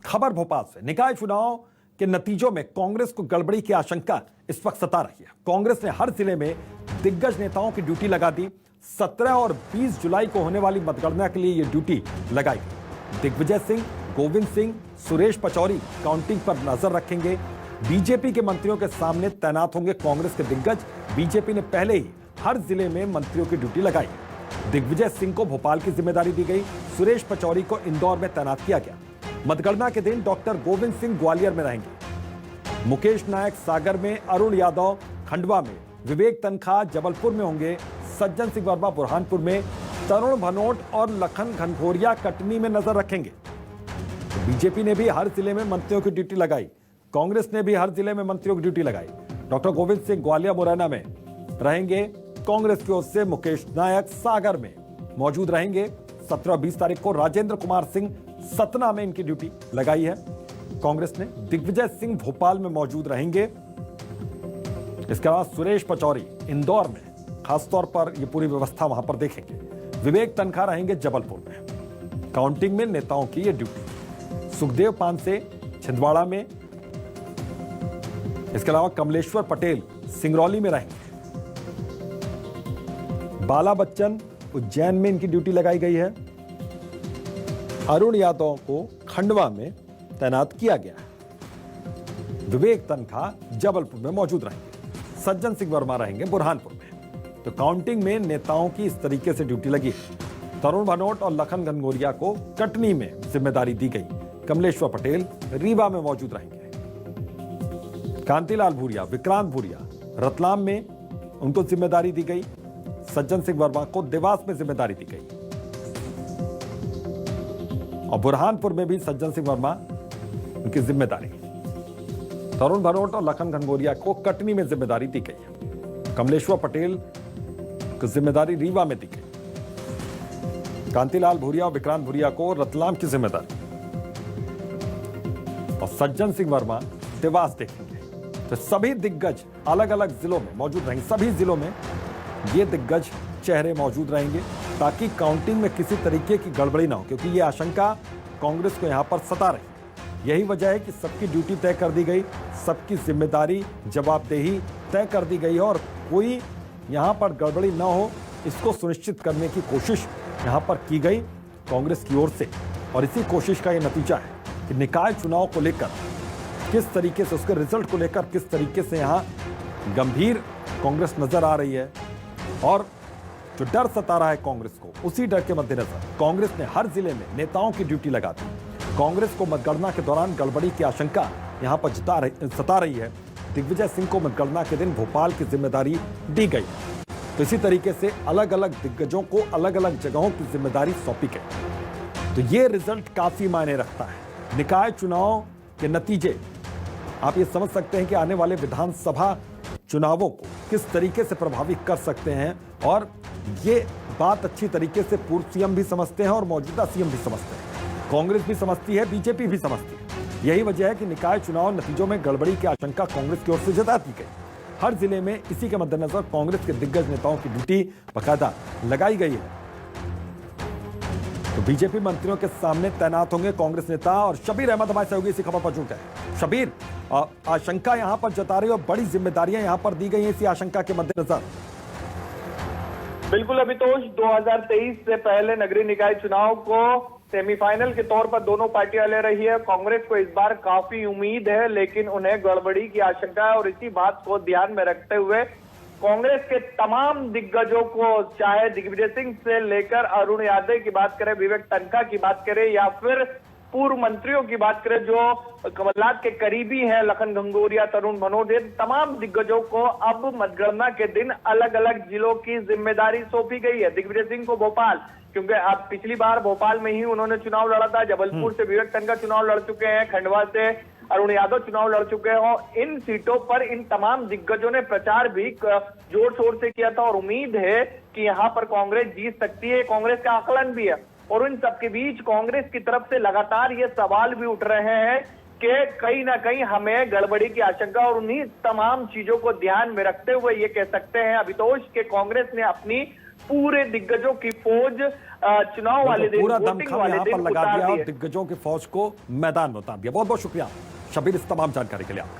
खबर भोपाल से। निकाय चुनाव के नतीजों में कांग्रेस को गड़बड़ी की आशंका इस वक्त सता रही है। कांग्रेस ने हर जिले में दिग्गज नेताओं की ड्यूटी लगा दी। 17 और 20 जुलाई को होने वाली मतगणना के लिए यह ड्यूटी लगाई गई। दिग्विजय सिंह, गोविंद सिंह, सुरेश पचौरी काउंटिंग पर नजर रखेंगे। बीजेपी के मंत्रियों के सामने तैनात होंगे कांग्रेस के दिग्गज। बीजेपी ने पहले ही हर जिले में मंत्रियों की ड्यूटी लगाई। दिग्विजय सिंह को भोपाल की जिम्मेदारी दी गई। सुरेश पचौरी को इंदौर में तैनात किया गया। मतगणना के दिन डॉक्टर गोविंद सिंह ग्वालियर में रहेंगे। मुकेश नायक सागर में, अरुण यादव खंडवा में, विवेक तनखा जबलपुर में होंगे। सज्जन सिंह वर्मा बुरहानपुर में, तरुण भनोट और लखन घनघोरिया कटनी में नजर रखेंगे। तो बीजेपी ने भी हर जिले में मंत्रियों की ड्यूटी लगाई। कांग्रेस ने भी हर जिले में मंत्रियों की ड्यूटी लगाई। डॉक्टर गोविंद सिंह ग्वालियर मुरैना में रहेंगे। कांग्रेस की ओर से मुकेश नायक सागर में मौजूद रहेंगे। 17 और 20 तारीख को राजेंद्र कुमार सिंह सतना में इनकी ड्यूटी लगाई है कांग्रेस ने। दिग्विजय सिंह भोपाल में मौजूद रहेंगे। इसके अलावा सुरेश पचौरी इंदौर में, खासतौर पर यह पूरी व्यवस्था वहां पर देखेंगे। विवेक तनखा रहेंगे जबलपुर में। काउंटिंग में नेताओं की यह ड्यूटी। सुखदेव पानसे छिंदवाड़ा में, इसके अलावा कमलेश्वर पटेल सिंगरौली में रहेंगे। बाला बच्चन उज्जैन में इनकी ड्यूटी लगाई गई है। अरुण यादव को खंडवा में तैनात किया गया है। विवेक तनखा जबलपुर में मौजूद रहेंगे। सज्जन सिंह वर्मा रहेंगे बुरहानपुर में। तो काउंटिंग में नेताओं की इस तरीके से ड्यूटी लगी है। तरुण भनोट और लखन घनघोरिया को कटनी में जिम्मेदारी दी गई। कमलेश्वर पटेल रीवा में मौजूद रहेंगे। कांतिलाल भूरिया, विक्रांत भूरिया रतलाम में, उनको जिम्मेदारी दी गई। सज्जन सिंह वर्मा को देवास में जिम्मेदारी दी गई। और बुरहानपुर में भी सज्जन सिंह वर्मा उनकी जिम्मेदारी। तरुण भनोट और लखन घनघोरिया को कटनी में जिम्मेदारी दी गई। कमलेश्वर पटेल को जिम्मेदारी रीवा में दी गई। कांतिलाल भूरिया और विक्रांत भूरिया को रतलाम की जिम्मेदारी और सज्जन सिंह वर्मा देवास देखेंगे। तो सभी दिग्गज अलग अलग जिलों में मौजूद रहेंगे। सभी जिलों में ये दिग्गज चेहरे मौजूद रहेंगे ताकि काउंटिंग में किसी तरीके की गड़बड़ी ना हो, क्योंकि ये आशंका कांग्रेस को यहां पर सता रही है। यही वजह है कि सबकी ड्यूटी तय कर दी गई, सबकी जिम्मेदारी जवाबदेही तय कर दी गई है और कोई यहां पर गड़बड़ी ना हो, इसको सुनिश्चित करने की कोशिश यहां पर की गई कांग्रेस की ओर से। और इसी कोशिश का ये नतीजा है कि निकाय चुनाव को लेकर किस तरीके से, उसके रिजल्ट को लेकर किस तरीके से यहां गंभीर कांग्रेस नजर आ रही है। और जो डर सता रहा है कांग्रेस को, उसी डर के मद्देनजर कांग्रेस ने हर जिले में नेताओं की ड्यूटी लगा दी। कांग्रेस को मतगणना के दौरान गड़बड़ी की आशंका यहां पर सता रही है। दिग्विजय सिंह को मतगणना के दिन भोपाल की जिम्मेदारी दी गई। तो इसी तरीके से अलग अलग दिग्गजों को अलग अलग जगहों की जिम्मेदारी सौंपी गई। तो ये रिजल्ट काफी मायने रखता है। निकाय चुनाव के नतीजे आप ये समझ सकते हैं कि आने वाले विधानसभा चुनावों को किस तरीके से प्रभावित कर सकते हैं। और ये बात अच्छी तरीके से पूर्व सीएम भी समझते हैं और मौजूदा सीएम भी समझते हैं। कांग्रेस भी समझती है, बीजेपी भी समझती है। यही वजह है कि निकाय चुनाव नतीजों में गड़बड़ी की आशंका कांग्रेस की ओर से जता दी गई। हर जिले में इसी के मद्देनजर कांग्रेस के दिग्गज नेताओं की ड्यूटी बाकायदा लगाई गई है। तो बीजेपी मंत्रियों के सामने तैनात होंगे कांग्रेस नेता। और शबीर अहमद हमारे सहयोगी इसी खबर पर जुड़ गए। शबीर, आशंका यहां पर जता रही और बड़ी जिम्मेदारियां यहां पर दी गई हैं इसी आशंका के मद्देनजर। बिल्कुल अभितोष, 2023 से पहले नगरीय निकाय चुनाव को सेमीफाइनल के तौर पर दोनों पार्टियां ले रही है। कांग्रेस को इस बार काफी उम्मीद है, लेकिन उन्हें गड़बड़ी की आशंका है। और इसी बात को ध्यान में रखते हुए कांग्रेस के तमाम दिग्गजों को, चाहे दिग्विजय सिंह से लेकर अरुण यादव की बात करें, विवेक तनखा की बात करें, या फिर पूर्व मंत्रियों की बात करें जो कमलनाथ के करीबी हैं, लखन घनघोरिया, तरुण भनोट, तमाम दिग्गजों को अब मतगणना के दिन अलग अलग जिलों की जिम्मेदारी सौंपी गई है। दिग्विजय सिंह को भोपाल, क्योंकि अब पिछली बार भोपाल में ही उन्होंने चुनाव लड़ा था। जबलपुर से विवेक तनखा चुनाव लड़ चुके हैं, खंडवा से अरुण यादव चुनाव लड़ चुके हैं। और इन सीटों पर इन तमाम दिग्गजों ने प्रचार भी जोर शोर से किया था और उम्मीद है कि यहां पर कांग्रेस जीत सकती है। कांग्रेस का आकलन भी है। और इन सबके बीच कांग्रेस की तरफ से लगातार ये सवाल भी उठ रहे हैं कि कहीं ना कहीं हमें गड़बड़ी की आशंका। और उन्हीं तमाम चीजों को ध्यान में रखते हुए ये कह सकते हैं अभितोष कि कांग्रेस ने अपनी पूरे दिग्गजों की फौज चुनाव वाले दिन, पूरा वोटिंग दमखम वाले यहाँ पर दिन लगा उतार दिया दी और है। दिग्गजों की फौज को मैदान में उतार दिया। बहुत बहुत शुक्रिया शबीर इस तमाम जानकारी के लिए आपका।